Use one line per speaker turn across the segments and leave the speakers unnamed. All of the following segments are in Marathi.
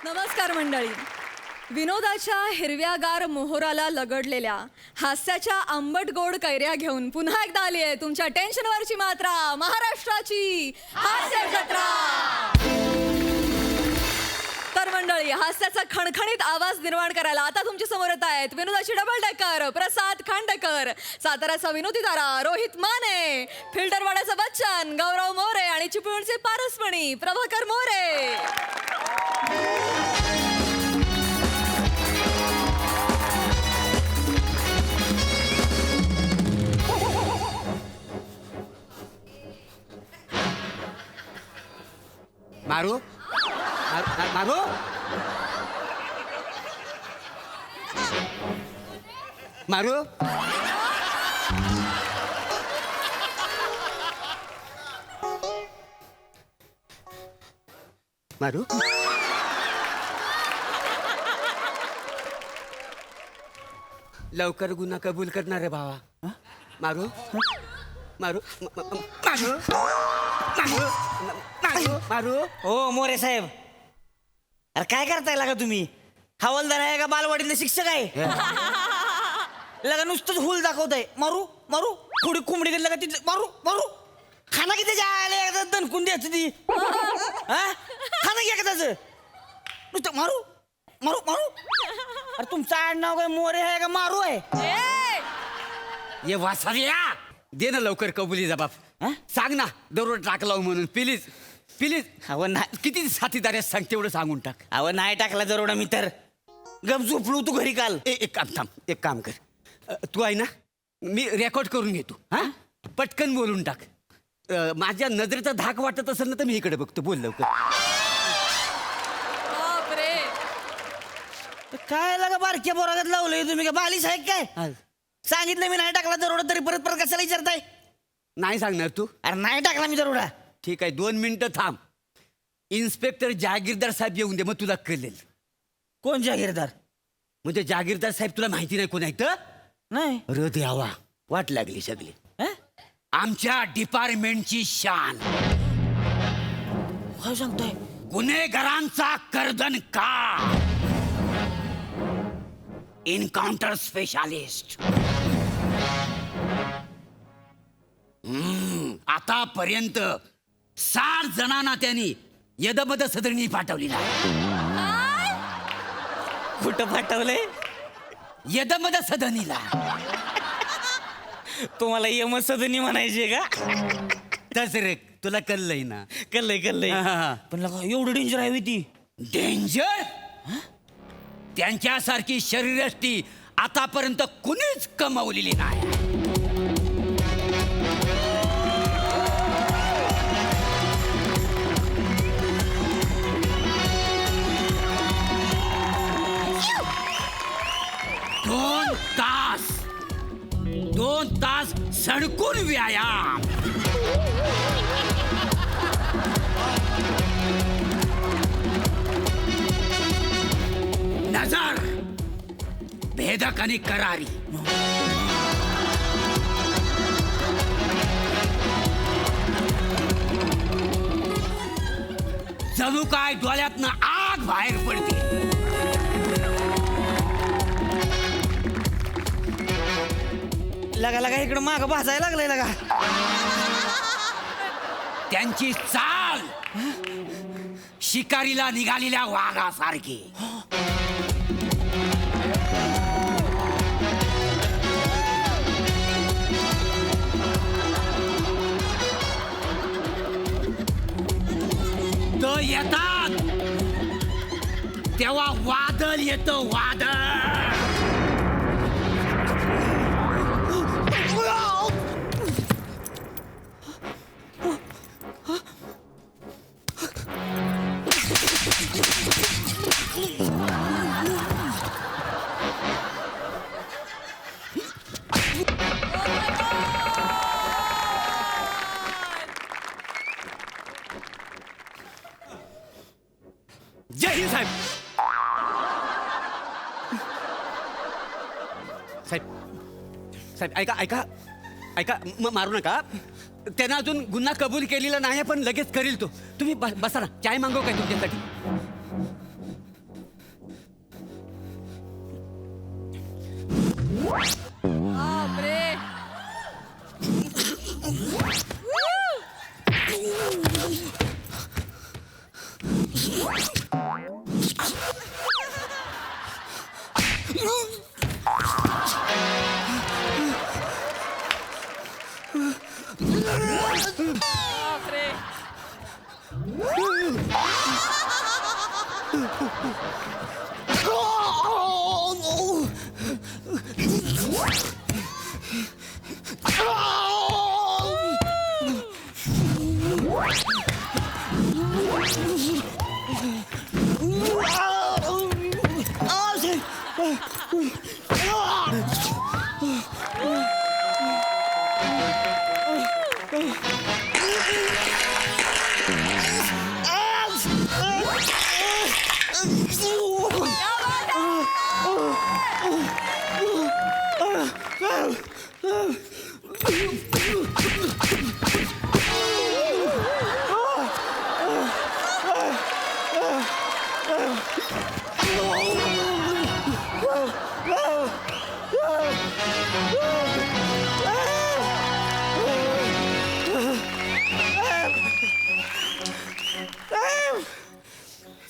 नमस्कार मंडळी. विनोदाच्या हिरव्यागार मोहराला लगडलेल्या हास्याच्या आंबट गोड कैऱ्या घेऊन पुन्हा एकदा आली आहे तुमच्या टेन्शनवरची मात्रा, महाराष्ट्राची हास्य जत्रा. तर मंडळी, हास्याचा खणखणीत आवाज निर्माण करायला आता तुमच्या समोर येत आहेत विनोदाची डबल डेकर प्रसाद खांडेकर, साताऱ्याचा विनोदी तारा रोहित माने, फिल्टरवाड्याचा बच्चन गौरव मोरे आणि चिपळूणचे पारसमणी प्रभाकर मोरे.
मारू मारू मारू मारू लवकर गुन्हा कबूल करणार आहे भावा. मारू मारू मारू मारू मारू मारू.
हो मोरे साहेब, अरे काय करताय लागा तुम्ही? हवालदार आहे का बालवाडीतले शिक्षक आहे? लगा नुसतंच हुल दाखवताय. मारू मारू थोडी कोंबडी गेली का तिथे मारू मारू. खाना किती जायला दणकून द्यायचं ती. खाना घ्या का त्याचं नुसतं मारू मारू मारू. अरे तुमचं आडनाव काय मोरे आहे का मारू आहे?
ये वासाविया, दे ना लवकर कबुली जबाब. सांग ना दररोज टाक लावू म्हणून. Please please.
अहो नाही,
किती साथीदार आहेत सांग, तेवढं सांगून टाक.
अहो नाही टाकला जरोडा मी तर गप झोपलो तू घरी काल.
एक काम थांब, एक काम कर. तू आहे ना, मी रेकॉर्ड करून घेतो. हा, पटकन बोलून टाक. माझ्या नजरेचा धाक वाटत असेल ना तर मी इकडे बघतो. बोल लवकर.
बापरे.
काय लागा बारक्या बोरागत लावलंय तुम्ही? का बालिश आहे काय? सांगितलं मी नाही टाकला दरोडा तरी परत परत कशाला विचारताय?
नाही सांगणार तू?
अरे नाही टाकला मी दरोडा.
ठीक आहे, 2 मिनिटं थांब. इन्स्पेक्टर जहागीरदार साहेब येऊन दे, मग तुला कळेल.
कोण जागीरदार?
म्हणजे जहागीरदार साहेब तुला माहिती नाही कोण आहे तर?
नाही.
अरे देवा, वाट लागली सगळी.
हं?
आमच्या डिपार्टमेंटची शान,
काय सांगताय?
गुन्हेगारांचा कर्दन का, एन्काउंटर स्पेशालिस्ट. आतापर्यंत 60 जणांना त्यांनी यदमद सदनी पाठवलेला आहे.
कुठं पाठवलंय?
यदमद सदनीला.
तुम्हाला यमसदनी म्हणायचे का?
तस रे, तुला कळलंय ना?
कल्लय कल्लय.
हा.
पण लगा एवढं डेंजर आहे होय ती?
डेंजर? त्यांच्यासारखी शरीरयष्टी आतापर्यंत कुणीच कमावलेली नाही. दोन तास सडकून व्यायाम. नजर भेदक आणि करारी. जणू काय डोळ्यातनं आग बाहेर पडते.
लगा लगा इकडं माग भाजायला लागलंय लगा.
त्यांची चाल शिकारीला निघालेल्या वाघासारखी. तो येतात तेव्हा वादळ येतं, वादळ. जय हिंद साहेब. साहेब साहेब ऐका ऐका ऐका, मारू नका. त्यानं अजून गुन्हा कबूल केलेला नाही, पण लगेच करील तो. तुम्ही बसा ना. चाय मागव काय तुमच्यासाठी?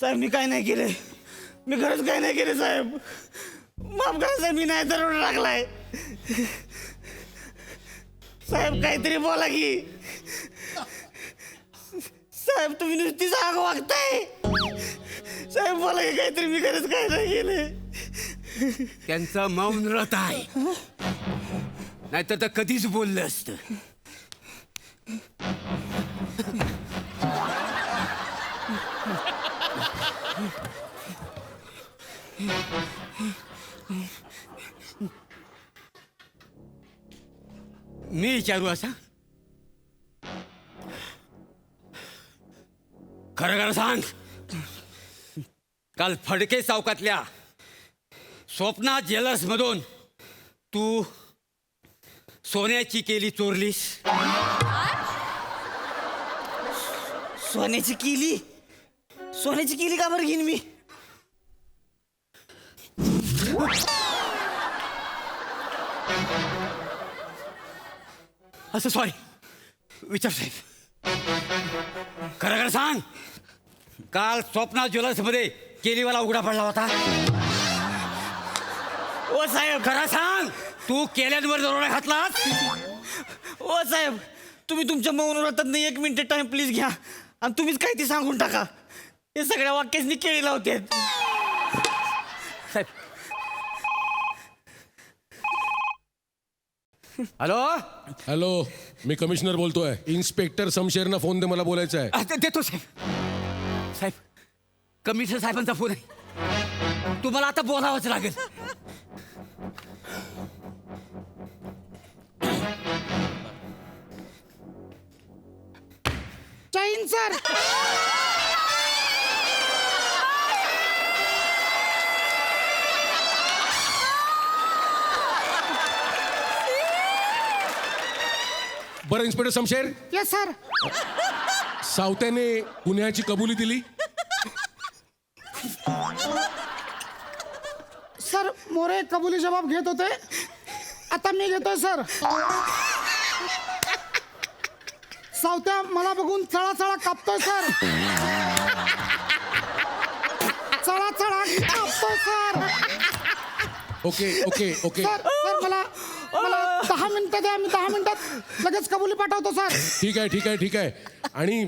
साहेब मी काय नाही केले, मी खरंच काय नाही केले साहेब. माफ करा साहेब, मी नाही दरोडा टाकलाय. साहेब काहीतरी बोला की. साहेब तुम्ही नुसतीच आग वागताय. साहेब बोला की काहीतरी, मी खरंच काय नाही केले.
त्यांचं मौन व्रत आहे, नाहीतर तर कधीच बोललं असतं. मी विचारू असा, खरं खरं सांग, काल फडके चौकातल्या स्वप्ना ज्वेलर्स मधून तू सोन्याची केली चोरलीस?
सोन्याची केली? सोन्याची केली का बरं घेईन मी?
असं सॉरी, विचार साहेब, खरं खरं सांग, काल स्वप्ना ज्वेलर्स मध्ये केलीवाला उघडा पडला होता?
ओ साहेब,
खरं सांग, तू केल्यांवर दरोडा घातलास?
ओ साहेब, तुम्ही तुमच्या मौन व्रतात 1 मिनिट टाइम प्लीज घ्या आणि तुम्हीच काय ते सांगून टाका. हे सगळ्या वाक्यासनी केळी लावते.
साहेब, हॅलो.
हॅलो, मी कमिशनर बोलतोय. इन्स्पेक्टर शमशेरना फोन दे, मला बोलायचं आहे.
देतो साहेब. साहेब, कमिशनर साहेबांचा फोन आहे, तुम्हाला आता बोलावंच लागेल.
चाईन सर.
बरं इन्स्पेक्टर शमशेर,
यस सर.
सावत्याने गुन्ह्याची कबुली दिली.
सर मोरे कबुली जबाब घेत होते, आता मी घेतोय सर. सावत्या मला बघून चळा चळा कापतोय सर. चळा चळा कापतोय sir.
Okay okay okay,
sir sir मला 10 मिनिटं द्या, मी 10 मिनिटात लगेच कबुली पाठवतो सर.
ठीक आहे ठीक आहे ठीक आहे. आणि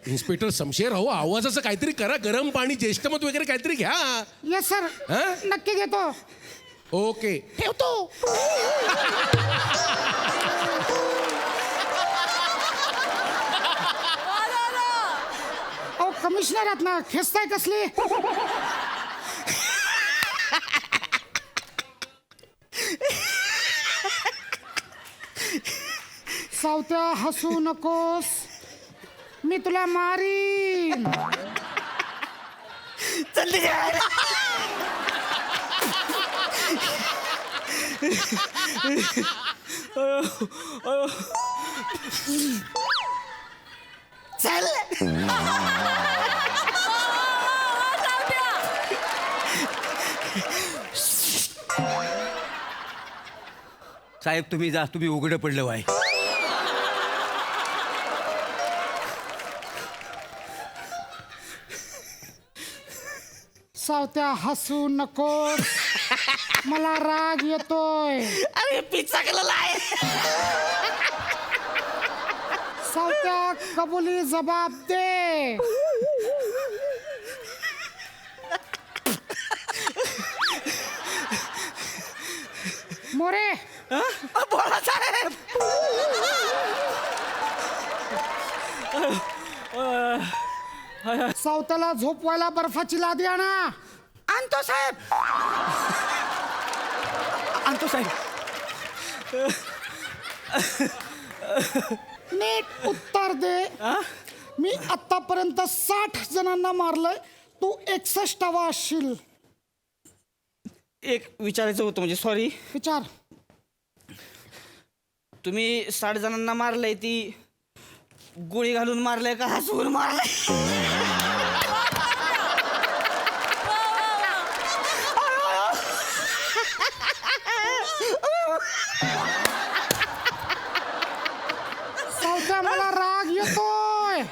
इन्स्पेक्टर शमशेर, हो आवाजाचं काहीतरी करा, गरम पाणी, ज्येष्ठमत वगैरे काहीतरी घ्या.
यस सर,
हं?
नक्की घेतो.
ओके.
ठेवतो. अहो कमिशनर आहात ना, खेचताय कसली? सावत्या हसू नकोस, मी तुला मारीन.
चल निघ. चल.
साहेब तुम्ही जा, तुम्ही उघडं पडलं वाय.
सावत्या हसू नकोस, मला राग येतोय.
अरे पिचाकलेला आहे.
सावत्या कबुली जबाब दे. मोरे
बोला साहेब.
सावताला झोपवायला बर्फाची लादी आणा.
आणतो साहेब. आणतो साहेब.
नीट उत्तर दे. मी आतापर्यंत 60 जणांना मारलंय, तू 61वा असशील.
एक विचारायचं होतं म्हणजे सॉरी.
विचार.
तुम्ही 60 जणांना मारलंय ती गोळी घालून मारलंय का हसवून मारलंय?
सावत्या मला राग येतोय.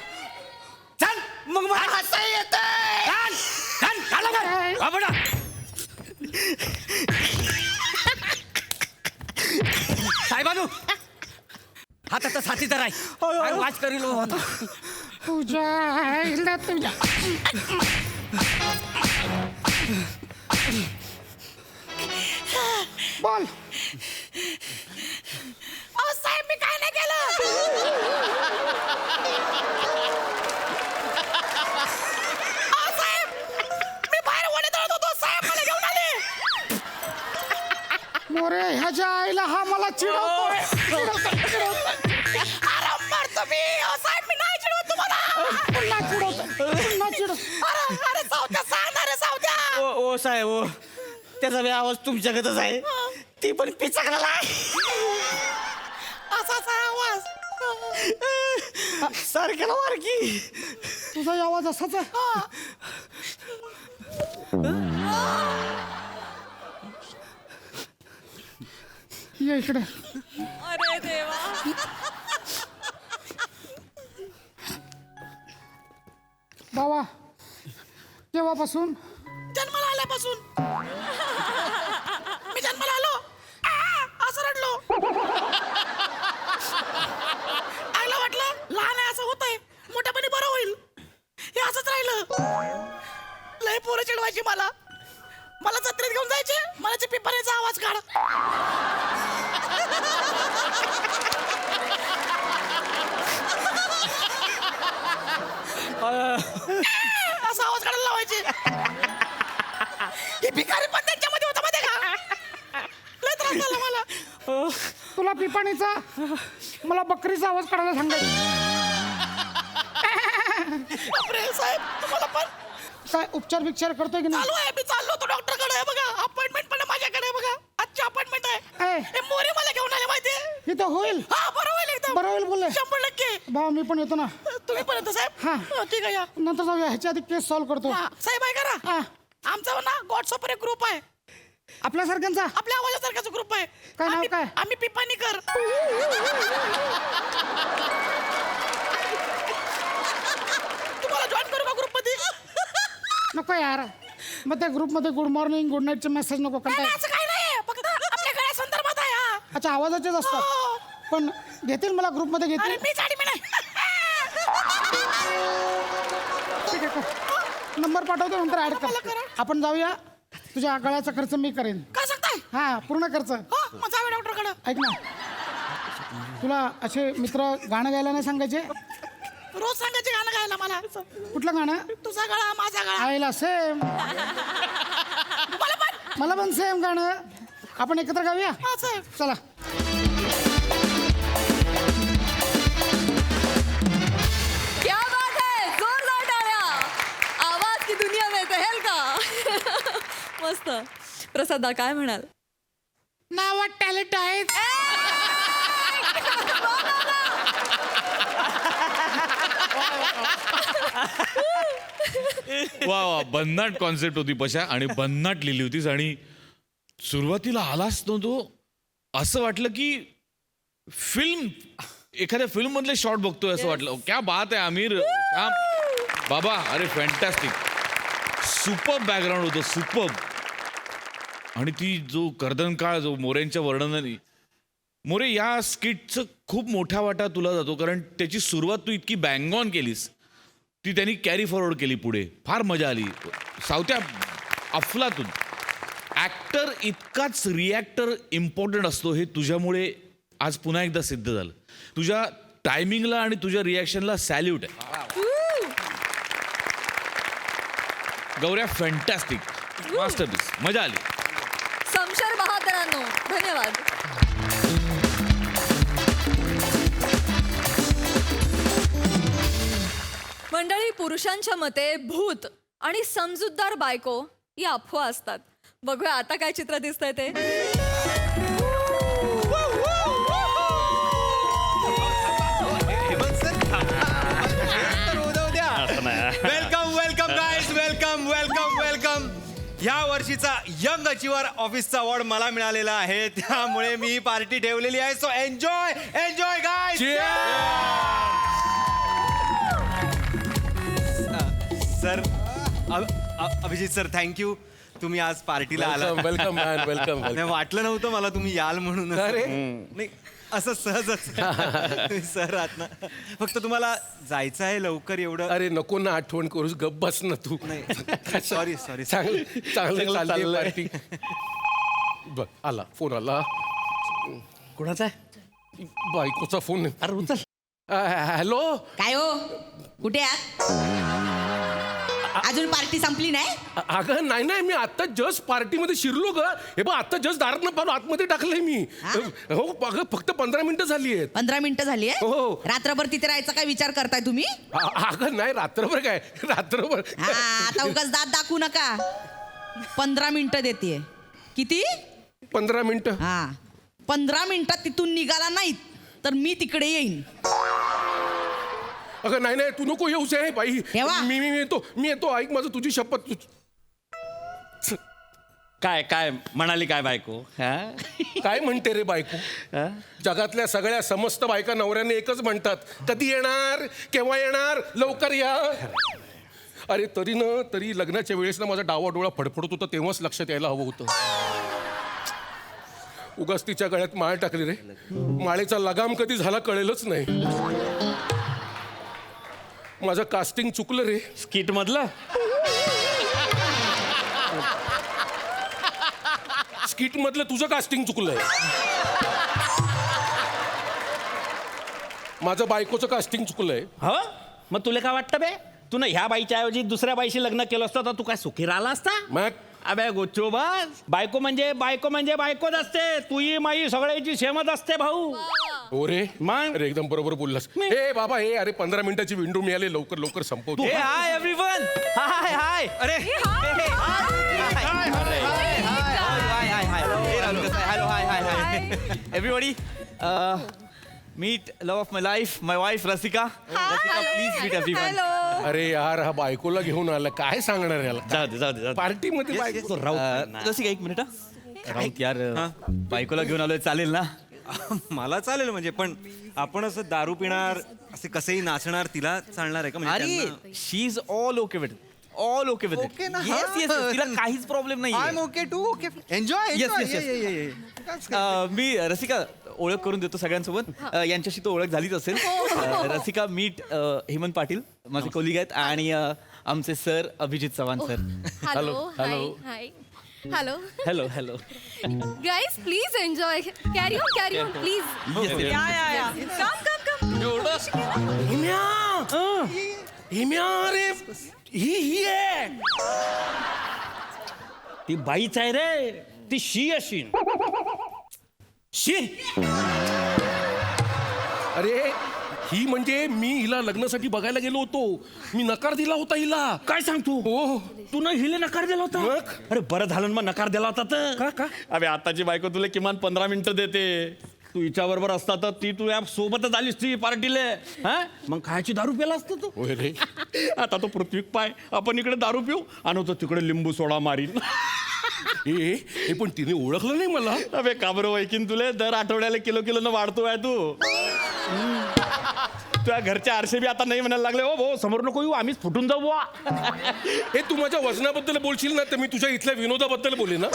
चल
मग मला हसा येतंय.
चल चल चल बाबडा. साहेबानू हाताचा साथीदार आहे. काय वाच करील हो आता.
तुझ्या आईला तुझ्या. बोल.
साहेब मी काय नाही केलं. साहेब मी बाहेर ओढे तळत होतो. साहेब मला घेऊन आले.
मोरे ह्याच्या आईला हा मला चिडवतोय.
आराम मारतो मी. साहेब मी नाही चिडवत तुम्हाला.
पुन्हा चिडवतोय. पुन्हा चिडव.
अरे सावत्या सांगणार रे सावत्या. ओ साहेब ओ त्याचा बी आवाज तुमच्याकडच आहे. ती पण पिचकलेला आहे. असाच आवाज सारख्याला वारकी.
तुझा आवाज असाच आहे. ये इकडे.
अरे देवा.
बाबा केव्हापासून?
जन्माला आल्यापासून. मी जन्माला आलो असं रडलो. आईला वाटलं लहान आहे असं होतंय, मोठ्यापणी बरं होईल. हे असंच राहिलं. लय पोरं चिडवायची मला. मला जत्रेत घेऊन जायचे. मला ते पिपाऱ्याचा आवाज काढ. असा आवाज काढायला लावायचे. हे भिकारी पण त्यांच्यामध्ये होता माहिती का. लय त्रास झाला मला.
तुला पिपाणीचा, मला बकरीचा आवाज काढायला सांगायचं.
बापरे साहेब तुम्हाला पण
काय उपचार बिचार करतोय की नाही?
चालू आहे. मी चाललो होतो डॉक्टरकडे. बघा अपॉइंटमेंट पण आहे माझ्याकडे. बघा आजची अपॉइंटमेंट आहे.
ए.
हे मोरे मला घेऊन आले माहितीये.
इथं होईल.
हा बरं होईल एकदम.
बरं होईल बोलले.
100%.
भाऊ मी पण येतो ना.
तुम्ही पण येतो साहेब.
हा.
ठीक आहे या.
नंतर जाऊया. ह्याच्या आधी केस सॉल्व्ह करतो.
हा, साहेब आहे करा.
हा.
आमचा ना व्हॉट्सअपवर एक ग्रुप आहे.
आपल्यासारख्यांचा.
आपल्या आवाजासारखाच ग्रुप आहे.
काय नाव काय?
आम्ही पिपाणीकर. तुम्हाला जॉईन करू का ग्रुप मध्ये?
नको यार. मग त्या ग्रुपमध्ये गुड मॉर्निंग गुड नाईटचे मेसेज नको
नाही,
कंटाळ.
असं काही नाही. फक्त आपल्या गळ्या संदर्भात आहे हा.
अच्छा आवाजाचेच
हो.
असतात. पण घेतील मला ग्रुपमध्ये
अरे
घेतील.
मी साडी मी नाही.
ठीक आहे कर. नंबर पाठवतो नंतर ऍड
मला
कर.
करा.
आपण जाऊया. तुझ्या गळ्याचा खर्च मी करेन.
काय सांगताय?
हा पूर्ण खर्च.
हो मग जाऊया डॉक्टरकडे.
ऐक ना, तुला असे मित्र गाणं गायला नाही सांगायचे?
रोज सांगायचे गाणं गायला मला.
कुठलं गाणं?
तुझा गळा माझा गळा.
आईला सेम.
मला पण.
मला पण सेम गाणं. आपण एकत्र गाऊया.
हा साहेब.
चला.
क्या बात है. जोरदार टाळ्या. आवाज की दुनिया में तहेल का. मस्त. प्रसादा काय म्हणाल?
नावात टॅलेंट आहे.
वा वा भन्नाट कॉन्सेप्ट होती पशा. आणि भन्नाट लिहिली होतीस. आणि सुरुवातीला आलास ना तो असं वाटलं की फिल्म एखाद्या फिल्म मधले शॉट बघतोय असं वाटलं. क्या बात आहे आमिर. श्याम बाबा. अरे फॅन्टॅस्टिक. सुपर बॅकग्राऊंड होतं. सुपर. आणि ती जो कर्दनकाळ जो मोरेंच्या वर्णनाने. मोरे या स्किटचं खूप मोठा वाटा तुला जातो. कारण त्याची सुरुवात तू इतकी बँग ऑन केलीस. ती त्यांनी कॅरी फॉरवर्ड केली पुढे. फार मजा आली. सावत्या अफलातून. ऍक्टर इतकाच रिॲक्टर इम्पॉर्टंट असतो हे तुझ्यामुळे आज पुन्हा एकदा सिद्ध झालं. तुझ्या टायमिंगला आणि तुझ्या रिॲक्शनला सॅल्यूट आहे. गौऱ्या फॅन्टॅस्टिक मास्टरपीस, मजा आली.
समशेर बहादरांनो धन्यवाद. मंडळी, पुरुषांच्या मते भूत आणि समजूतदार बायको या अफवा असतात. बघूया आता काय चित्र दिसतंय ते.
Welcome welcome guys, welcome welcome welcome. या वर्षीचा यंग अचिव्हर ऑफिसचा अवॉर्ड मला मिळालेला आहे, त्यामुळे मी पार्टी ठेवलेली आहे. So enjoy enjoy guys. Sir, Abhijit sir, thank you. तुम्ही आज पार्टीला आला.
Welcome man, welcome.
नाही, वाटलं नव्हतं मला तुम्ही याल म्हणून. नाही, असं सहजच. सर आत ना, फक्त तुम्हाला जायचं आहे लवकर एवढं.
अरे नको ना आठवण करूस, गप्प बस ना तू.
नाही, सॉरी सॉरी.
चांगलं चाललंय पार्टी. बघ आला, फोन आला.
कोणाचा
बायकोचा फोन.
अरे उचल.
हॅलो.
काय हो, कुठे आहात? अजून पार्टी संपली नाही?
अगं नाही नाही, मी आता जस्ट पार्टीमध्ये शिरलो ग. हे बघ आता जस्ट दारात पाहून आतमध्ये टाकलंय मी. हो अगं फक्त 15 मिनिटं झाली आहेत.
15 मिनिटं झाली आहे.
हो.
रात्रभर तिथे राहायचा काय विचार करताय तुम्ही?
अगं नाही, रात्रभर काय रात्रभर.
हा, आता उगाच दात दाखवू नका. 15 मिनिटं देते. किती?
15 मिनिटं.
हा, 15 मिनिटात तिथून निघाला नाहीत तर मी तिकडे येईन.
अगं नाही नाही, तू नको येऊस आहे बाई.
ठेवा.
मी येतो. ऐक माझं, तुझी शपथ.
काय काय म्हणाली काय बायको?
काय म्हणते रे बायको? जगातल्या सगळ्या समस्त बायका नवऱ्याने एकच म्हणतात, कधी येणार, केव्हा येणार, लवकर या. अरे तरी लग्नाच्या वेळेस ना माझा डावा डोळा फडफडत होता, तेव्हाच लक्षात यायला हवं होतं. उगाच तिच्या गळ्यात माळ टाकली रे. माळेचा लगाम कधी झाला कळेलच नाही. माझं कास्टिंग चुकलं रे.
स्किट मधलं
स्किट मधलं तुझं कास्टिंग चुकलंय. माझं बायकोचं कास्टिंग चुकलंय.
हो. मग तुला काय वाटतं बे? तू ना ह्या बाईच्या ऐवजी दुसऱ्या बाईशी लग्न केलं असतं तर तू काय सुखी राहिला असता?
मग
अबे गोच्चो बस. बायको म्हणजे बायकोच असते. तुही माई सगळ्याची सेमच असते भाऊ.
हो रे.
मग?
अरे एकदम बरोबर बोललास. हे बाबा हे, अरे 15 मिनिटाची विंडो मिळाली, लवकर लवकर संपवतो.
हे हाय एव्हरीवन. Hi hi.
अरे
hello hi hi hi everybody. Meet love of my life, my wife Rasika. Rasika please meet everyone.
Hello.
अरे यार, हा बायकोला घेऊन आला, काय सांगणार याला?
जाऊ दे.
पार्टीमध्ये बायको.
रसिका एक मिनिट. राऊत यार, बायकोला घेऊन आलोय, चालेल ना?
मला चालेल म्हणजे, पण आपण असं दारू पिणार, असे कसेही नाचणार, तिला चालणार आहे का? म्हणजे
अरे
त्यांना-
she is all okay with all okay with
Okay ना?
येस येस तिला काहीच प्रॉब्लेम नाही.
I'm okay too, okay. Enjoy,
Yes,
enjoy.
yes, yes.
Yeah.
मी रसिका ओळख करून देतो सगळ्यांसोबत. यांच्याशी तो ओळख झालीच असेल. रसिका मीट हेमंत पाटील, माझे कोलिग आहेत, आणि आमचे sir Abhijit Chavan sir.
Hello.
Hello.
Hi. Hello.
Hello hello.
Guys please enjoy. Carry on please. Come.
हिम्या रे, ही आहे.
ती बाईच आहे रे. ती शी अशीन.
शी. अरे ही म्हणजे मी हिला लग्नासाठी बघायला गेलो होतो. मी नकार दिला होता हिला.
काय सांगतो?
हो.
तू ना हिले नकार दिला होता?
मग?
अरे बरं झालं ना मग नकार दिला होता तर.
का?
अबे आताची बायको तुला किमान 15 मिनिटं देते. तू हिच्या बरोबर असता तर ती तू सोबतच आलीस ती पार्टीला. हा मग खायची दारू प्याला असतं तू.
होय रे.
आता तो पृथ्वी पाय, आपण इकडे दारू पिऊ आणि तो तिकडे लिंबू सोडा मारीन.
हे पण तिने ओळखलं नाही मला.
अबे काबरो वैकीन तुले दर आठवड्याला किलो न वाढतोय तू. तुझ्या घरचे आरसे बी आता नाही म्हणायला लागले, हो भाऊ समोर नको येऊ, आम्हीच फुटून जाऊ बुवा.
हे तू माझ्या वजनाबद्दल बोलशील ना, तर मी तुझ्या इथल्या विनोदाबद्दल बोले ना.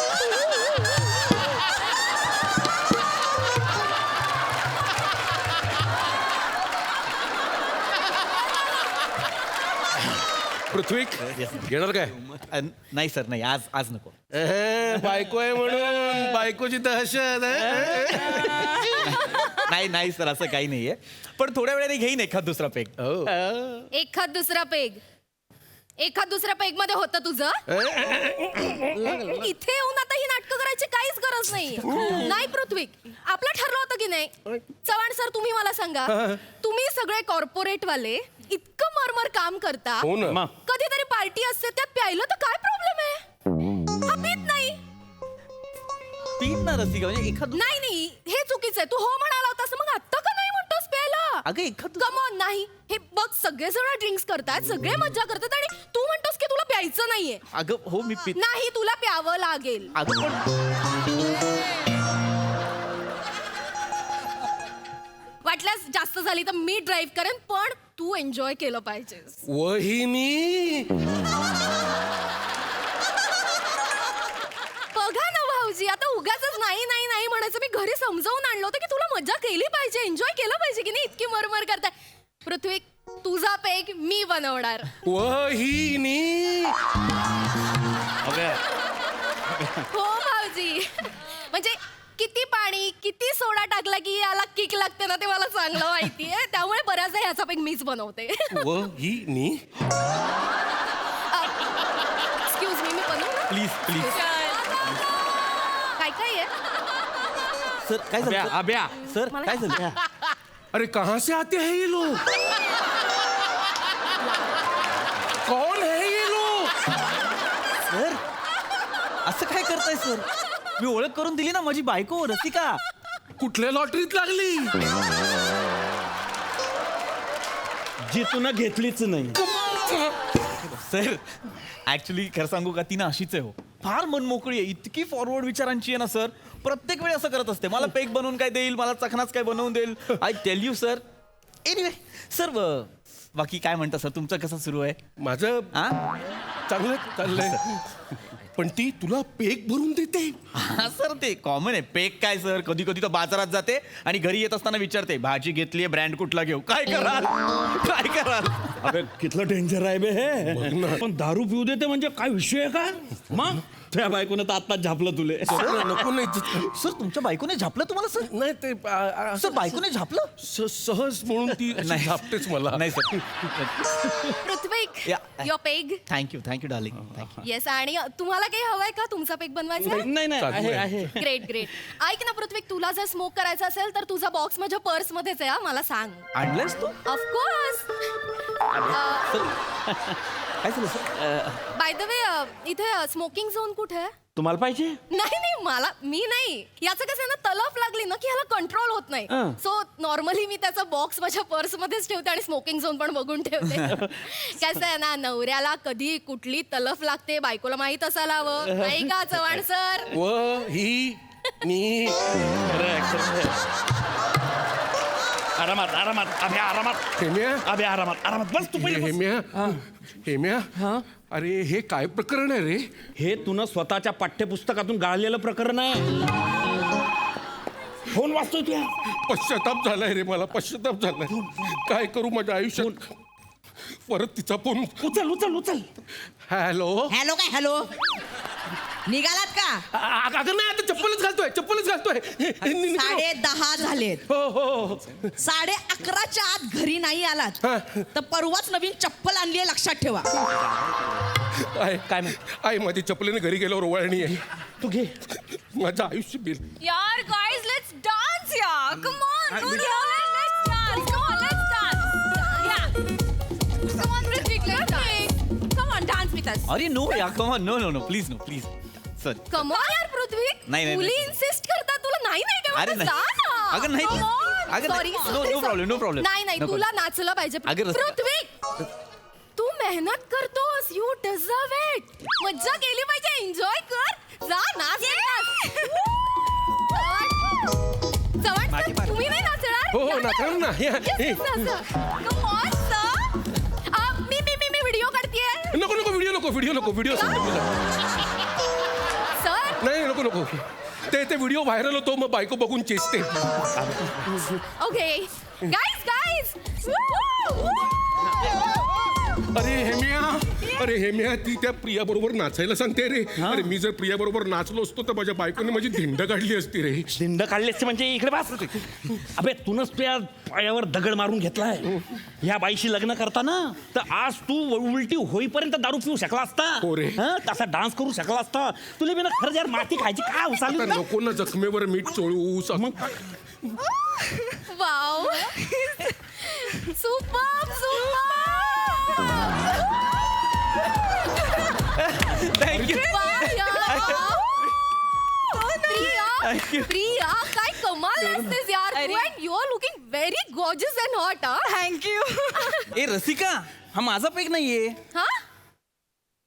पृथ्वी येणार काय?
नाही सर, नाही आज नको.
बायको आहे म्हणून बायकोची दहशत
नाही नाही सर असं काही नाहीये पण थोड्या वेळाने घेईन एखाद दुसरा पेग
एखाद दुसरा पेग मध्ये होतं तुझं इथे येऊन आता ही नाटकं करायची काहीच गरज नाही नाही पृथ्वी आपलं ठरलं होतं की नाही चव्हाण सर तुम्ही मला सांगा तुम्ही सगळे कॉर्पोरेट वाले इतकं मरमर काम करता
हो ना.
कधीतरी पार्टी असते त्यात प्यायलं तर काय प्रॉब्लेम आहे हा पीत नाही
तीन ना रसिका म्हणजे एखाद
नाही हे चुकीचं आहे तू हो म्हणाला होतास मग आता का नाही म्हणतोस प्यायला
अगं एखाद
कमॉन नाही हे बघ सगळेजण ड्रिंक्स करतात सगळे मज्जा करतात आणि तू म्हणतोस की तुला प्यायचं नाहीये
अगं हो मी पित
नाही तुला प्यावं लागेल
अगं पण
वाटल्यास जास्त झाली तर मी ड्राईव्ह करेन पण तू एन्जॉय केलं पाहिजेस
वहिनी
बघा ना भाऊजी आता उगाच नाही नाही नाही म्हणायचं मी घरी समजावून आणलं होतं की तुला मजा केली पाहिजे एन्जॉय केलं पाहिजे की नाही इतकी मरमर करताय पृथ्वी तुझा पेग मी बनवणार
वहिनी
हो भाऊजी म्हणजे किती पाणी किती सोडा टाकला की याला किक लागते ना ते मला चांगलं माहितीये त्यामुळे बऱ्याचदा ह्याचा पेग मीच बनवते
वहिनी
एक्सक्यूज मी बनवू
प्लीज प्लीज
काय काय आहे
सर काय झालं
अभ्या
सर काय झालं
अरे कहाँ से आते हैं ये लोग कौन है ये लोग
सर असं काय करताय सर मी ओळख करून दिली ना माझी बायको रसिका
कुठल्या लॉटरीत लागली
जी तुला घेतलीच नाही
सर ऍक्च्युली खरं सांगू का ती ना अशीच आहे हो फार मनमोकळी आहे इतकी फॉरवर्ड विचारांची आहे ना सर प्रत्येक वेळी असं करत असते मला पेक बनवून काय देईल मला चखनाच काय बनवून देईल I tell you sir anyway sir बाकी काय म्हणता सर तुमचं कसं सुरू आहे
माझं
हा
चांगलं चाललंय पण ती तुला पेक भरून देते
हा सर ते कॉमन आहे पेक काय सर कधी कधी तर बाजारात जाते आणि घरी येत असताना विचारते भाजी घेतलीये ब्रँड कुठला घेऊ काय कराल
अबे कितलं डेंजर आहे बे हे पण दारू पिऊ देते म्हणजे काय विषय आहे का मग त्या बायकोने तर आत्ताच झापलं तुले
नको नाही
सर तुमच्या बायकोने झापलं तुम्हाला सर
नाही ते
सर बायकोने झापलं
सहज म्हणून ती अशी झापतेच मला
नाही sir
Prithvi
Yeah.
Your peg
thank you darling thank you
yes आणि तुम्हाला काही हवंय का तुमचा पेग बनवायचा
नाही नाही आहे आहे
ग्रेट ग्रेट ऐक ना पृथ्वी तुला जर स्मोक करायचा असेल तर तुझा बॉक्स माझ्या पर्स मध्येच आहे हा, मला सांग
आणलंयस तू
ऑफकोर्स
काय झालं सर
बाय द वे इथे स्मोकिंग झोन कुठे आहे
तुम्हाला पाहिजे
नाही मला मी नाही याचं कसं आहे ना तलफ लागली ना की ह्याला कंट्रोल होत नाही सो नॉर्मली मी त्याचा बॉक्स माझ्या पर्स मध्येच ठेवते आणि स्मोकिंग झोन पण बघून ठेवते कसं आहे ना नवऱ्याला कधी कुठली तलफ लागते बायकोला माहित असायला हवं नाही का चव्हाण सर
वहिनी
आरामात आरामात अभ्या आरामात
हेम्या
अभ्या आरामात आरामात बस तू पहिले बस.
हेम्या अरे हे काय प्रकरण आहे रे
हे तुनं स्वतःच्या पाठ्यपुस्तकातून गाळलेलं प्रकरण आहे फोन वाचतोय तुया
पश्चाताप झालाय रे मला पश्चाताप झालाय काय करू माझ्या आयुष्यात परत तिचा फोन
उचल उचल उचल
हॅलो
हॅलो काय हॅलो निघालात का
अगं नाही आता चप्पलच घालतोय
10:30 झालेत
हो
11:30च्या आत घरी नाही आलात तर परवाच नवीन चप्पल आणली आहे लक्षात ठेवा
काय आई माझी चप्पलीने घरी गेल्यावर ओवाळणी आहे
तू घे
माझं आयुष्य बिल
यार गाइस लेट्स डान्स यार come on let's dance come on let's dance या come on Hrithik let's dance come on dance with us
अरे नो या come on no please sir
come on यार पृथ्वी
नाही.
मुली इन्सिस्ट करतात तुला नाही काय
अरे नाही. अगं नाही. अगं नाही. No problem.
नाही
No
तुला नाचलं पाहिजे
अगं रस-
पृथ्वी तू मेहनत करतोस यू डिझर्व इट मज्जा केली पाहिजे एन्जॉय कर जा नाच चव्हाण तुम्ही नाही नाचणार
हो नाचणार ना
Come on, sir. मी व्हिडिओ काढतेय
व्हिडिओ
सर
नाही नको ते व्हिडिओ व्हायरल होतो मग बायको बघून चेचते
ओके गाईज
अरे हेम्या ती त्या प्रिया बरोबर नाचायला सांगते रे. अरे मी जर प्रिया बरोबर नाचलो असतो तर माझ्या बायकोने माझी धिंड काढली असती रे.
दिंड काढले असते म्हणजे इकडे बस. अबे तूनच तुझ्या पायावर दगड मारून घेतलाय या बाईशी लग्न करताना. तर आज तू उलटी होईपर्यंत दारू पिऊ शकला असता.
हो रे.
हं? तसा डान्स करू शकला असता. तुला बिना खरं यार माती खायची काय
आता
उसाली
नको ना जखमेवर मीठ चोळू.
मग
वाव सुपर
थँक्यू.
प्रिया काय कमाल असतेस यार you are looking very gorgeous and hot. Thank you.
ए रसिका, हा माझा पेक नाहीये.
हा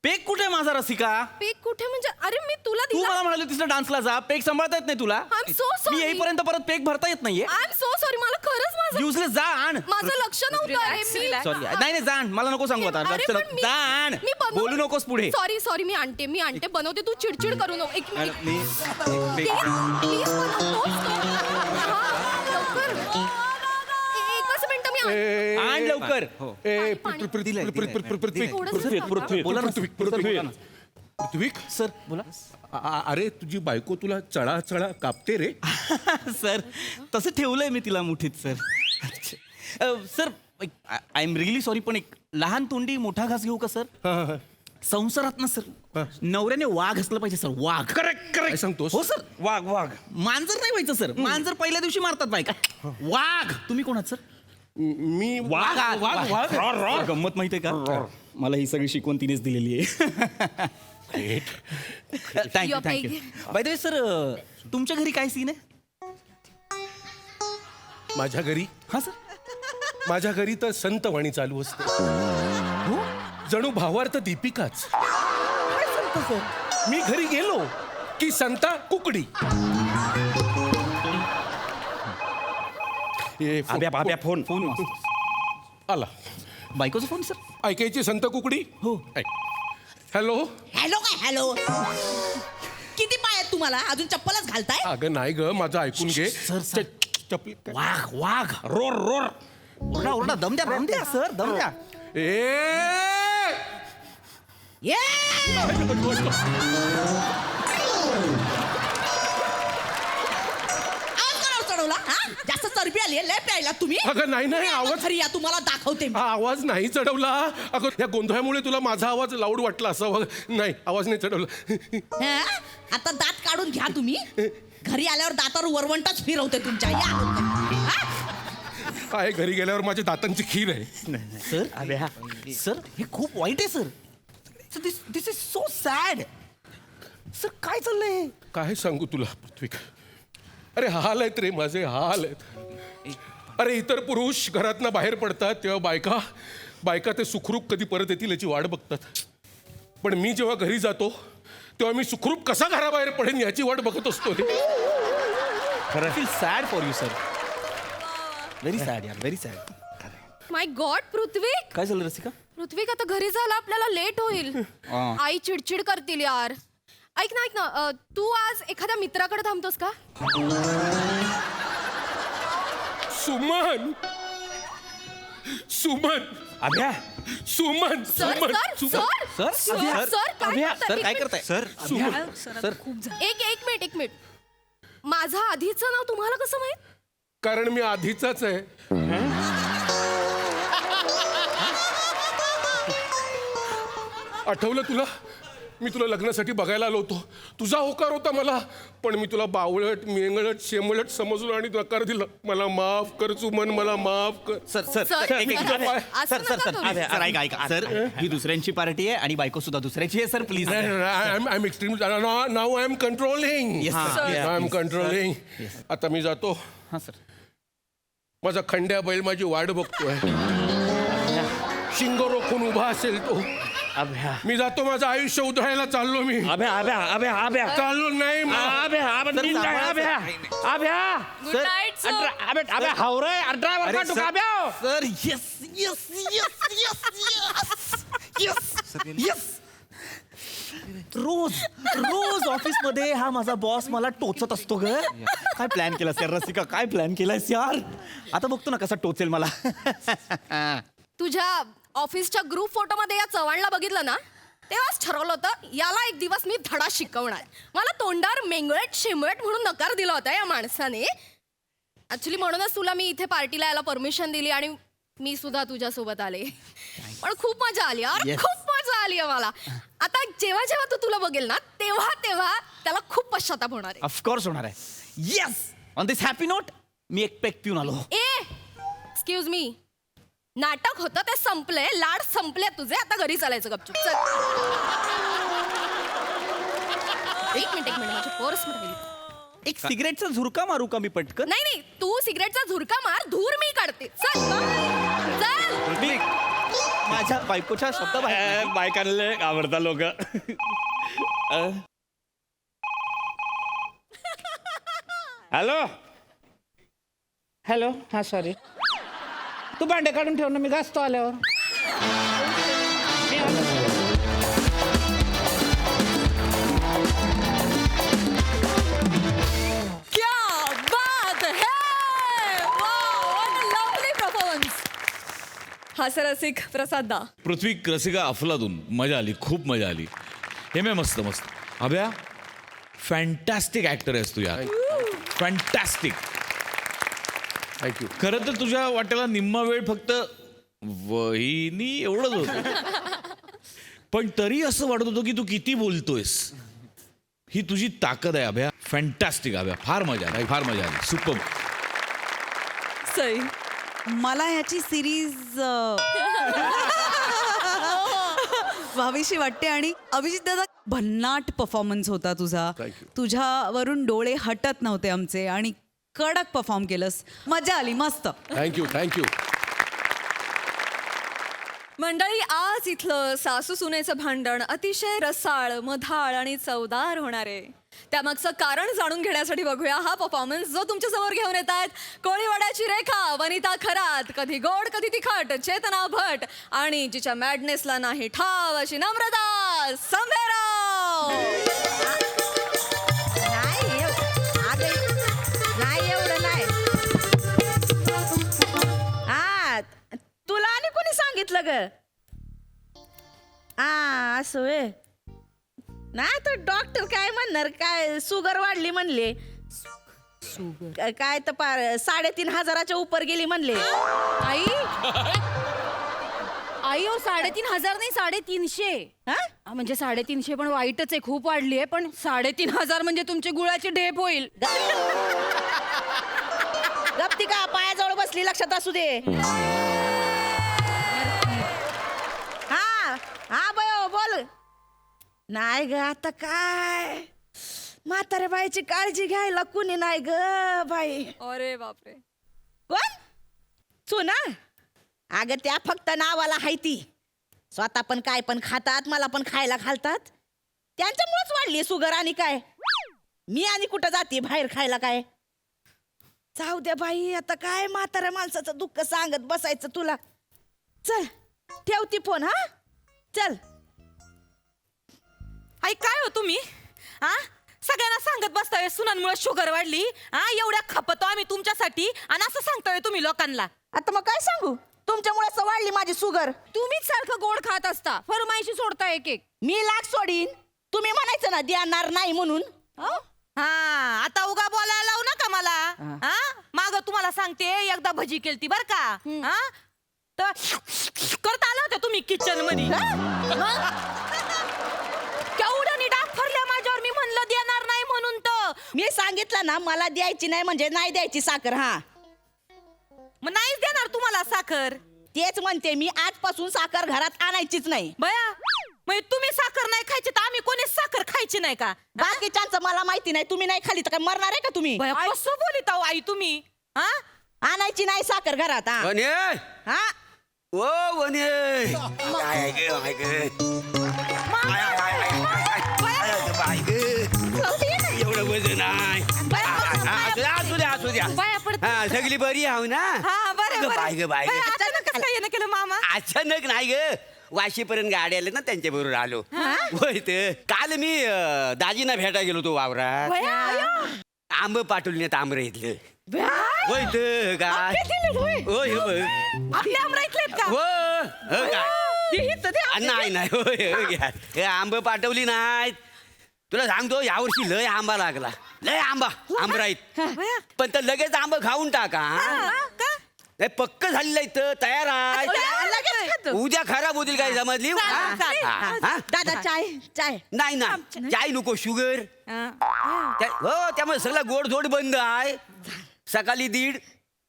पेक कुठे माझा रसिका?
पेक कुठे म्हणजे अरे मी तुला
तू
दिला.
मला म्हणाली होतीस ना डान्सला जा. पेक सांभाळता येत नाही तुला.
I'm so sorry.
मी येईपर्यंत परत पेक भरता येत नाहीये.
आय एम सो सॉरी मला खरंच माझं
युजलेस जा आण.
माझं लक्ष नव्हतं अरे मी
सॉरी नाही जा आण. मला नको सांगू आता.
अरे
लक्ष
पण मी-
जा आण.
मी बनव-
बोलू नकोस पुढे.
सॉरी मी आणते बनवते तू चिडचिड करू नको. एक मिनिट
मी
प्लीज एकच मिनिट मी
आण लवकर.
पृथ्वीक
सर बोला.
अरे तुझी बायको तुला चळा चळा कापते रे.
सर तसं ठेवलंय मी तिला मुठीत sir. Sir I am really sorry पण एक लहान तोंडी मोठा घास घेऊ का सर? संसारात ना सर नवऱ्याने वाघ असलं पाहिजे सर. वाघ.
करेक्ट
काय सांगतोस?
हो सर.
वाघ वाघ.
मांजर नाही व्हायचं सर. मांजर पहिल्या दिवशी मारतात बायका. वाघ. तुम्ही कोण आहात सर?
मी
वाघ वाघ वाघ.
Roar, roar.
गंमत माहितीये का? मला ही सगळी शिकवण तिनेच दिलेली आहे. Thank you thank you. By the way sir तुमच्या घरी काय सीन आहे?
माझ्या घरी
हा सर.
माझ्या घरी तर संतवाणी चालू असते. जणू भावार्थ दीपिकाच. मी घरी गेलो की संता कुकडी.
आब्या फोन फोन
आला.
बायकोचा फोन सर.
ऐकायची संत कुकडी.
हो.
हॅलो.
हॅलो काय हॅलो. किती पाय आहेत तुम्हाला अजून चप्पलच घालताय?
अगं नाही ग माझं ऐकून घे.
सर.
चपली काय?
वाघ वाघ. Roar roar. ओरडा ओरडा. दम द्या सर. दम द्या.
ये आवाज कोणावर चढवला हा? जास्त चरबी आली लय प्यायला तुम्ही.
अगं नाही आवाज.
खरी या तुम्हाला दाखवते मी.
हा आवाज नाही चढवला. अगं या गोंधळामुळे तुला माझा आवाज लाऊड वाटला असावा. नाही आवाज नाही चढवला.
हा? आता दात काढून घ्या तुम्ही. घरी आल्यावर दातावर वरवंटाच फिरवते तुमच्या. या हा?
काय घरी गेल्यावर माझ्या दातांची खीर आहे.
सर अबे सर हे खूप वाईट आहे sir. This is so sad. Sir काय चाललंय?
काय सांगू तुला पृथ्वीक. अरे हाल आहेत रे माझे हाल आहेत. अरे इतर पुरुष घरातनं बाहेर पडतात तेव्हा बायका ते सुखरूप कधी परत येतील याची वाट बघतात. पण मी जेव्हा घरी जातो तेव्हा मी सुखरूप कसा घराबाहेर पडेन याची वाट बघत असतो.
Feel sad for you sir. Very sad यार. Very sad.
My God Prithvik.
काय झालं रसिका?
पृथ्वीक आता घरी जायला आपल्याला लेट होईल. आई चिडचिड करतील यार. ऐक ना तू आज एखाद्या मित्राकडे थांबतोस का?
सुमन.
आब्या
सुमन.
सर
काय करताय सर?
सर एक मिनिट माझं आधीचं नाव तुम्हाला कसं माहित?
कारण मी आधीचाच आहे. आठवलं तुला? मी तुला लग्नासाठी बघायला आलो होतो. तुझा होकार होता मला. पण मी तुला बावळट मेंगळट शेमळट समजलो आणि नकार दिला. मला माफ कर सुमन. मला माफ कर.
सर सर
सर,
सर एक- एक-
असं
सर
नका
सर
करू.
सर ऐका ऐका सर. ही दुसऱ्यांची पार्टी आहे आणि बायको सुद्धा दुसऱ्याची आहे sir. Please.
I am extreme. Now I am controlling.
Yes, sir.
I am controlling. आता मी जातो.
हा सर.
माझा खंड्या बैल माझी वाट बघतोय. शिंग रोखून उभा असेल तो.
आब्या
मी जातो. माझं आयुष्य उधळायला चाललो मी.
आब्या आब्या आब्या आब्या
चाललो नाही
आब्या आब्या
सर,
निंदा
सांभाळा,
आब्या आब्या
गुड नाईट सर.
आब्या आब्या हावरे ड्रायव्हर का तू आब्या.
Sir yes yes yes yes yes yes. रोज ऑफिस मध्ये हा माझा बॉस मला टोचत असतो ग. काय प्लॅन केलास यार रसिका? काय प्लॅन केलास यार? आता बघतो ना कसा टोचेल मला.
तुझ्या ऑफिसच्या ग्रुप फोटोमध्ये या चव्हाणला बघितलं ना तेव्हाच ठरवलं होतं याला एक दिवस मी धडा शिकवणार. मला तोंडावर मेंगळट शेंबळट म्हणून नकार दिला होता या माणसाने. ऍक्च्युली म्हणूनच तुला मी इथे पार्टीला यायला परमिशन दिली आणि मी सुद्धा तुझ्यासोबत आले. पण खूप मजा आली यार, खूप मजा आली आहे मला. आता जेव्हा जेव्हा तू तुला बघेल ना तेव्हा तेव्हा त्याला खूप पश्चाताप होणार आहे.
ऑफकोर्स होणार आहे. Yes, on this happy note मी एक पेक पिऊन आलो.
एक्सक्यूज मी, नाटक होतं ते संपलंय, लाड संपले तुझे, आता घरी चालायचं गपचूप. चल एक मिनिट माझी पर्स राहिली.
एक सिगरेटचा झुरका मारू का मी पटकन?
नाही नाही, तू सिगरेटचा झुरका मार, धूर मी काढते. चल चल.
मी माझ्या बायकोच्या शब्द
बायकांना आवडता लोक. हॅलो हॅलो, हा सॉरी, तू भांडे काढून ठेव ना, मी घासतो आल्यावर. मी आलो.
क्या बात है! Wow, what a lovely performance. हास्यरसिक प्रसाद दा.
पृथ्वी रसिका अफलातून. मजा आली, खूप मजा आली. हे मी मस्त मस्त. अभ्या फॅन्टॅस्टिक ऍक्टर आहेस तू यार, फॅन्टॅस्टिक.
थँक्यू.
खरं तर तुझ्या वाट्याला निम्मा वेळ फक्त वहिनी एवढंच होतं, पण तरी असं वाटत होतं की तू किती बोलतोयस. ही तुझी ताकद आहे अभ्या. फॅन्टॅस्टिक अभ्या, फार मजा आली, फार मजा आली. सुपर.
सई.
मला ह्याची सिरीज व्हावीशी वाटते. आणि अभिजित दादा, भन्नाट परफॉर्मन्स होता तुझा.
Thank you.
तुझ्यावरून डोळे हटत नव्हते आमचे आणि कडक परफॉर्म केलंस. मजा आली, मस्त.
थँक्यू.
मंडळी, आज इथलं सासू सुनेचं भांडण अतिशय रसाळ, मधाळ आणि चवदार होणार आहे. त्यामागचं कारण जाणून घेण्यासाठी बघूया हा परफॉर्मन्स जो तुमच्या समोर घेऊन येत आहेत कोळीवाड्याची रेखा, वनिता खरात, कधी गोड कधी तिखट चेतना भट, आणि जिच्या मॅडनेसला नाही ठाव अशी नम्रता संभेराव.
नाही एवढं नाही. तुला आणि कोणी सांगितलं ग? असं वे नाही तर डॉक्टर काय म्हणणार, काय शुगर वाढली म्हणले, काय तर पार 3,500 उपर गेली म्हणले.
आई आई हो, 3,500 नाही 350. म्हणजे 350 पण वाईटच आहे, खूप वाढली आहे. पण 3,500 म्हणजे तुमची गुळाची ढेप होईल.
गप्ती का पायाजवळ बसली, लक्षात असू दे. हा बयो बोल. नाही ग, आता काय म्हाताऱ्या बाईची काळजी घ्यायला कुणी नाही ग बाई.
अरे बापरे.
कोण? चुना? अगं त्या फक्त नावाला हायती, स्वतः पण काय पण खातात, मला पण खायला घालतात. त्यांच्यामुळेच वाढली शुगर. आणि काय मी आणि कुठं जाते बाहेर खायला काय. जाऊ द्या बाई, आता काय म्हाताऱ्या माणसाचं दुःख सांगत बसायचं तुला. चल ठेवती फोन. हा चल.
आई काय हो तुम्ही, सगळ्यांना सांगत बसताय सुनांमुळे शुगर वाढली. एवढ्या खपतो आम्ही तुमच्यासाठी आणि असं सांगतोय तुम्ही लोकांना.
आता मग काय सांगू, तुमच्यामुळे वाढली माझी शुगर.
तुम्हीच सारखं गोड खात असता, फरमाईशी सोडता एक एक.
मी लाख सोडीन, तुम्ही म्हणायचं ना देणार नाही म्हणून.
आता उगा बोलायला लावू नका मला. माग तुम्हाला सांगते, एकदा भजी केलती बर का, तर करता आलं होतं तुम्ही किचन मध्ये. केवढ्यानी डाग फरल्या माझ्यावर, मी म्हणलं देणार नाही म्हणून. तर
मी सांगितलं ना मला द्यायची नाही म्हणजे नाही द्यायची साखर.
मग नाहीच देणार तुम्हाला साखर.
तेच म्हणते मी, आजपासून साखर घरात आणायचीच नाही.
बया, मग तुम्ही साखर नाही खायची तर आम्ही कोणी साखर खायची नाही का?
बाकीच्यांचं मला माहिती नाही. तुम्ही नाही खाली तर काय मरणार आहे का तुम्ही?
कसं बोलित आहो आई तुम्ही.
आणायची नाही साखर घरात.
वने
हा
ओ वने, एवढं वजन आहे. असू द्या.
पाया पडते.
सगळी बरी आहो ना?
बरं
बाय ग बाय ग.
अचानक कसं काय येणं केलं मामा?
अचानक नाही ग, वाशीपर्यंत गाडी आले ना त्यांच्या बरोबर आलो. होय तर काल मी दाजीना भेटा गेलो तो वावरात. आंब पाठवले आंबरे इथलं. होय तर काय
आंबे दिलेत, होय.
होय हे बघ
आपले आमराईतलेत का?
हो काय
हे इथं दे, आंबे
नाही नाही होय होय घ्या. हे आंब पाठवली नाहीत तुला सांगतो यावर्षी लय आंबा लागला लय आंबा आंबराईत पण तर लगेच आंब खाऊन टाका हे पक्क झालेलं इथं तयार आहे
लगेच खातो.
उद्या खराब होतील काय समजली
चालेल, चालेल.
हा, हा?
दादा चाय चाय
नाही ना चाय नको शुगर हो त्यामुळे सगळं गोडधोड बंद आहे सकाळी 1.5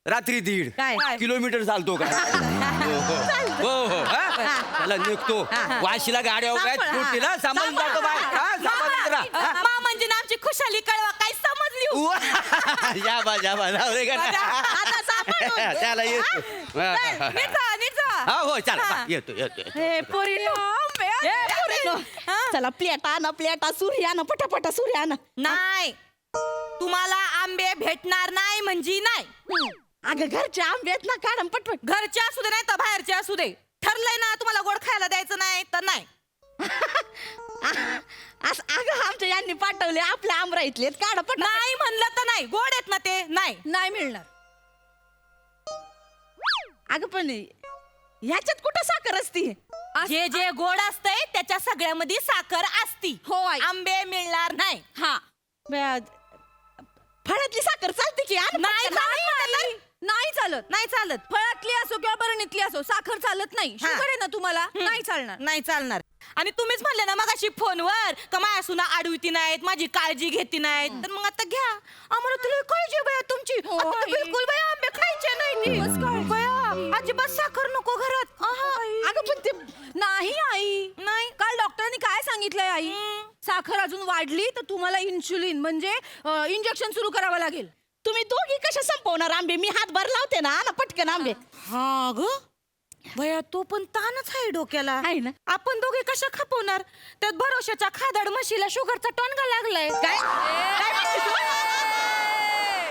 रात्री 1.5
काय?
किलोमीटर चालतो का हो हो हा? त्याला निघतो वाशीला गाड्या उभ्या आहेत सुट्टीला सांभाळून जातो बाय हा, सांभाळून राहा.
मा म्हणजे ना आमची खुशाली कळवा काय समजली हो?
जाबा जाऊ दे का
आता सांभाळून.
त्याला येतो
निघा, निघा.
हा हो चला येतो येतो
हे पोरीनो, हे पोरीनो. चला प्लेटा सूर्यानं पटापटा सूर्यानं
नाही तुम्हाला आंबे भेटणार नाही म्हणजे नाही.
अगं घरचे आंबे आहेत ना काढम पटपट.
घरचे असू दे नाही तर बाहेरचे असू दे ठरलंय ना तुम्हाला गोड खायला द्यायचं नाही तर नाही.
अगं आमच्या यांनी पाठवले आपल्या आमराईतले काढ पट.
नाही म्हणलं तर नाही गोड आहेत ना ते नाही मिळणार.
अगं पण ह्याच्यात कुठं साखर असती?
जे जे गोड असतंय त्याच्या सगळ्यामध्ये साखर असती.
हो आई.
आंबे मिळणार नाही.
हा फळातली साखर चालते की
नाही
नाही चालत.
नाही चालत.
फळातली असो किंवा बरणीतली असो साखर चालत नाही.
हा.
शुगर आहे ना तुम्हाला नाही चालणार.
नाही चालणार. आणि तुम्हीच म्हणले ना मगाशी फोनवर का माझ्या सुना आडविती नाहीत माझी काळजी घेती नाहीत तर मग आता घ्या आम्हाला तुला काळजी बया तुमची.
हो,
आता तर
आई.
बिलकुल बया आंबे खायचे नाही बया अजिबात साखर नको घरात.
अगं पण ते नाही आई.
नाही
काल डॉक्टरांनी काय सांगितलंय आई? साखर अजून वाढली तर तुम्हाला इन्शुलिन म्हणजे इंजेक्शन सुरू करावं लागेल. तुम्ही दोघी कशा संपवणार आंबे? मी हातभार लावते ना पटकन आंबे.
हा ग बया तो पण ताणच आहे डोक्याला
आहे ना.
आपण दोघे कशा खपवणार त्यात भरोशाच्या खादाड म्हशीला शुगरचा टोनगा लागलाय.
काय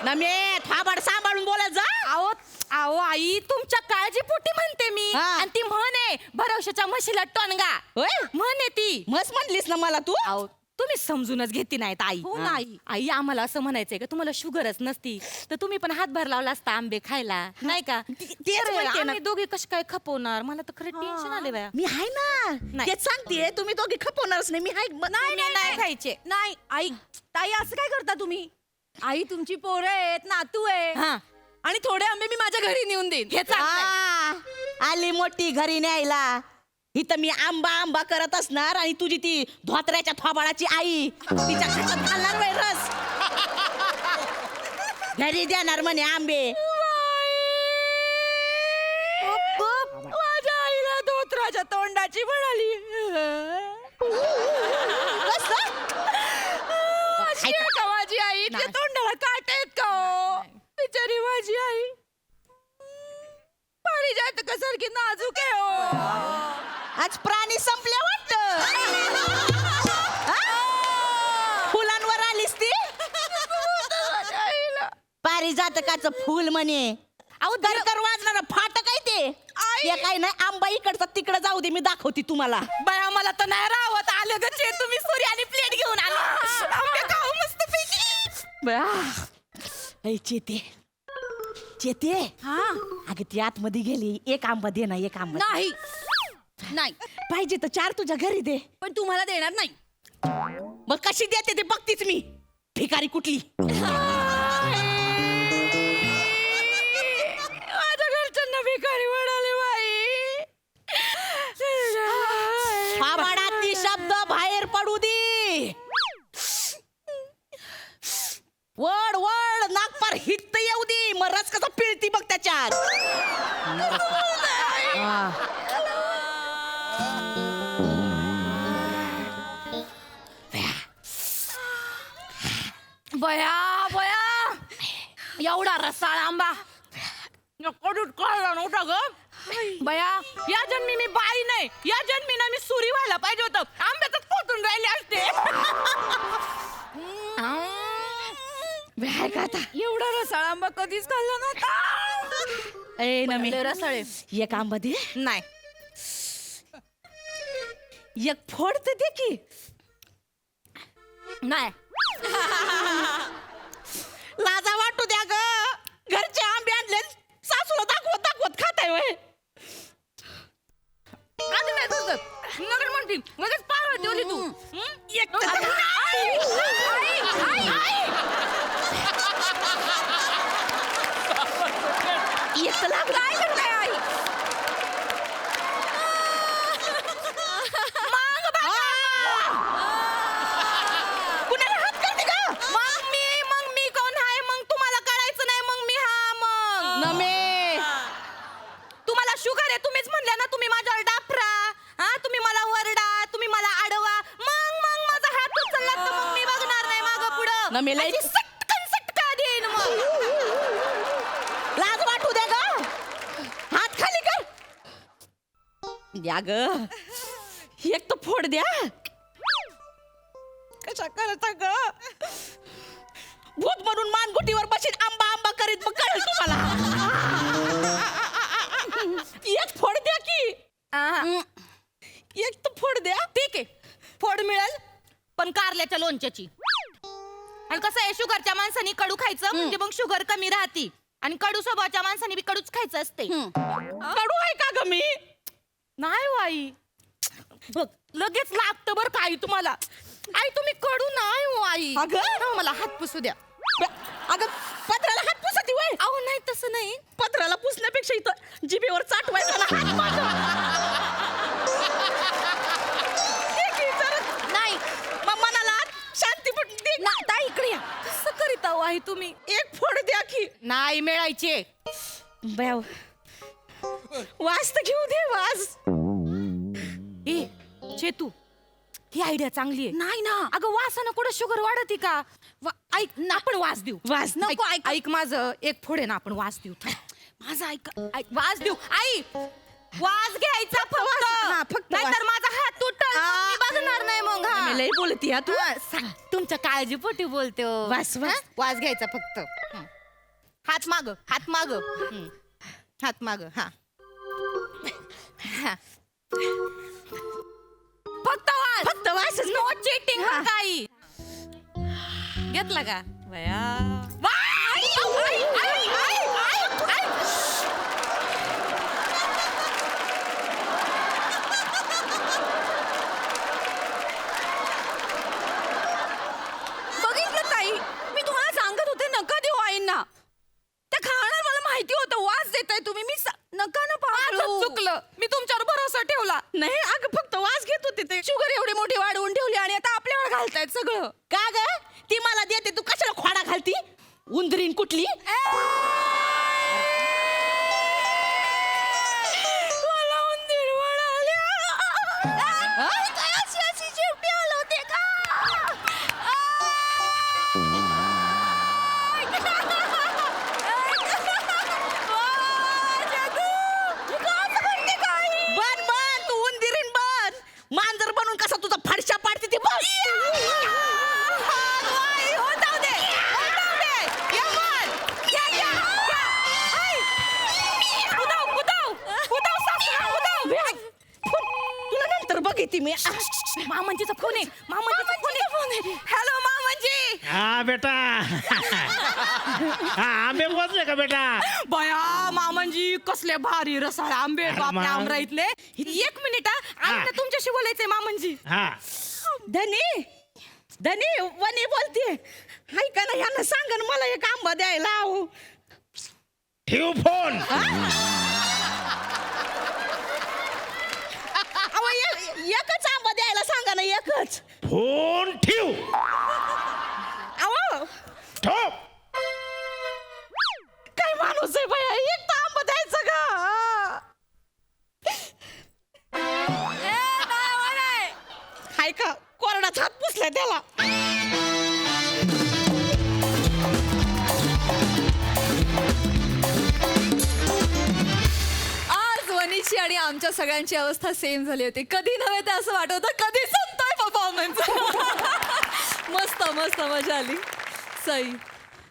नमे थाबाड सांभाळून बोलत जा.
अहो अहो आई तुमच्या काळजीपोटी म्हणते मी.
हा.
आणि ती म्हणे भरोशाच्या म्हशीला टोनगा
होय
म्हणे ती.
मस्त म्हणलीस ना मला तू.
अहो तुम्ही समजूनच घेती नाहीत आई.
हो ना आई.
आई आम्हाला असं म्हणायचंय का तुम्हाला शुगरच नसती तर तुम्ही पण हातभार लावला असता आंबे खायला नाही का.
तेच
अरे,
म्हणते ना.
आम्ही दोघे कशी काय खपवणार मला तर खरं टेन्शन आले बाया.
मी आहे ना.
नाही.
तेच सांगते तुम्ही दोघी खपवणारच नाही. मी आहे.
नाही खायचे.
नाही आई ताई असं काय करता तुम्ही? आई तुमची पोरं आहेत नातू आहे
हा
आणि थोडे आंबे मी माझ्या घरी नेऊन देईन.
हे चांगलंय.
आली मोठी घरी न्यायला इथं मी आंबा करत असणार आणि तुझी ती धोत्र्याच्या थोबाळाची आई तिच्या खात्यात घालणार वय रस. घरी देणार म्हणे आंबे.
माझ्या आईला धोत्राच्या तोंडाची म्हणाली. अशी आहे का माझी आई? त्या तोंडाला काट आहेत का हो? बिचारी माझी आई पारिजातक सारखी नाजूक आहे हो.
आज प्राणी संपले वाटत. फुलांवर आलीस ती पारिजातकाचं फुल म्हणे. अहो दरकर वाजणार फाट काय ते काय नाही. आंबा इकडचा तिकडे जाऊ दे मी दाखवते तुम्हाला.
बाया मला तर नाही राहत आलं ग तुम्ही सूर्य आणि प्लेट घेऊन आला आंबे खाऊ मस्त पैकी.
चेते हा अगं ती आतमध्ये गेली. एक आंबा दे ना. एक आंबा
नाही
नाही पाहिजे तर 4 तुझ्या घरी दे
पण तुम्हाला देणार नाही.
मग कशी देते ते बघतीच मी. भिकारी कुठली.
माझ्या घरच्यांना भिकारी म्हणाले बाई.
ती शब्द बाहेर पडू दे. वड वड नागपार हित येऊ दे. मग रस कसा पिळती बघ त्याच्यात.
बया बया एवढा रसाळ आंबा कडूट कळला नव्हता ग बया. या जन्मी मी बाई नाही या जन्मी ना मी सुरी व्हायला पाहिजे होतं. आंब्यातच पोटून राहिले असते.
एवढा रसाळ आंबा कधीच खाल्ला नव्हता. ए नमी
रसाळे
एक आंबा दे.
नाही
एक फोड तर दे की.
नाही
लाजा वाटू द्या ग. घरचे करताय वय नाही तुझं नगर म्हणती लगेच पागळ देवली तू एक लाख काय करताय आई माग कुणाला हात करते का मग मी कोण आहे मग तुम्हाला कळायचं नाही मग मी हा मग नमे तुम्हाला शुगर आहे तुम्हीच म्हणल्या ना तुम्ही माझ्यावर डाफरा हा तुम्ही मला वरडा तुम्ही मला अडवा मग माझा हात उचलला तर मग मी बघणार नाही मागं पुढं नमेला सटका देईन मग लाज वाटू द्या ग हात खाली कर द्या ग एक तर फोड द्या कशा करता ग भूत म्हणून मानगुटीवर बशीन आंबा आंबा करीत मग कळेल तुम्हाला एक फोड द्या की एक तर फोड द्या ठीक आहे फोड मिळेल पण कारल्याच्या लोणच्याची आणि कसं आहे शुगरच्या माणसाने कडू खायचं म्हणजे मग शुगर कमी राहते आणि कडू स्वभावाच्या माणसाने बी कडूच खायचं असते कडू आहे का ग मी नाही हो आई बघ लगेच लागतं बरं का आई तुम्हाला आई तुम्ही कडू नाही हो आई अगं मला हात पुसू द्या अगं पत्राला हात पुसती वय अहो नाही तसं नाही पत्राला पुसण्यापेक्षा इथं जिभेवर चाटवायचा ना हात माझा नाही मग मनाला शांती पण ताई इकडे या कसं करीत आहो आई तुम्ही एक फोड द्या की नाही मिळायचे बयाव वास तर घेऊ दे वास ए चेतू ही आयडिया चांगली आहे नाही ना अगं वासानं कुठं शुगर वाढती का ऐक ना आपण वास देऊ वास नको ऐक माझं एक फोड आहे ना आपण वास देऊ माझं ऐक वास देऊ आई वास घ्यायचा फक्त नाहीतर माझा हात तुटल मी बघणार नाही मग हा लई बोलती हा तू तुमच्या काळजीपोटी बोलते वास वास घ्यायचा फक्त हात माग हात माग हा फक्त वास नो चीटिंग काही घेतला का बया
बघितलं ताई मी तुम्हाला सांगत होते नका देऊ आईंना त्या खाणार मला माहिती होतं वास देताय तुम्ही मी नका ना पाहू चुकलं मी तुमच्यावर भरोसा ठेवला नाही अगं फक्त वास घेत होते ते शुगर एवढी मोठी वाढवून ठेवली आणि आता आपल्यावर घालतायत सगळं
का ग ती मला देते तू कशाला खोडा घालती उंदरीन कुठली
मला उंदीर वळाल्या काय अशी शेवटी आलं होते का
बन तू उंदीरीन बन मांजर बनून कसा तुझा फडशा पाडते ती बस तुला नंतर बघिती मी मामांजीचा फोन आहे हॅलो मामांजी
हा बेटा हा आंबे पोचले का बेटा
बया मामांजी कसले भारी रसाळ आंबे बापरे आमराईतले एक मिनिट आम्ही तुमच्याशी बोलायचंय मामांजी
हा
धनी वनी बोलते ऐका ना यांना सांगा ना मला एक आंबा द्यायला आहो
ठेव फोन
अहो एकच आंबा द्यायला सांगा ना एकच
फोन ठेव
अहो
ठेव
काय माणूस आहे बाया एक तर आंबा द्यायचं का हाय का कोरडाच हात पुसलाय त्याला
आज वनीची आणि आमच्या सगळ्यांची अवस्था सेम झाली होती कधी नव्हे ते असं वाटत होतं कधी संपतोय परफॉर्मन्स मस्त मस्त मजा आली सई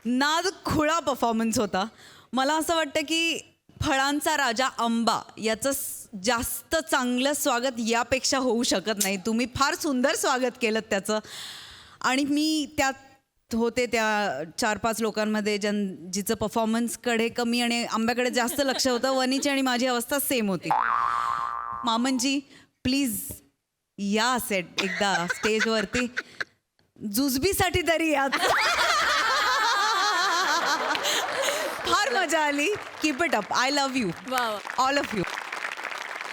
नाद खुळा परफॉर्मन्स होता मला असं वाटतं की फळांचा राजा आंबा याचं जास्त चांगलं स्वागत यापेक्षा होऊ शकत नाही तुम्ही फार सुंदर स्वागत केलं त्याचं आणि मी त्या होते त्या 4-5 लोकांमध्ये जिचं परफॉर्मन्सकडे कमी आणि आंब्याकडे जास्त लक्ष होतं. वनीची आणि माझी अवस्था सेम होती. मामनजी प्लीज या सेट एकदा स्टेजवरती जुजबीसाठी तरी या. फार मजा आली. Keep it up. I love you
वा वा.
All of you.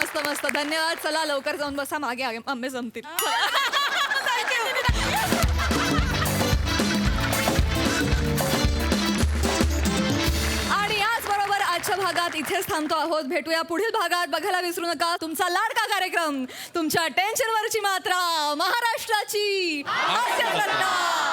मस्त मस्त धन्यवाद. चला लवकर जाऊन बसा मागे आंबे जमतील. आणि याचबरोबर आजच्या भागात इथेच थांबतो आहोत. भेटूया पुढील भागात. बघायला विसरू नका तुमचा लाडका कार्यक्रम तुमच्या टेन्शनवरची मात्रा महाराष्ट्राची हास्यकन्या.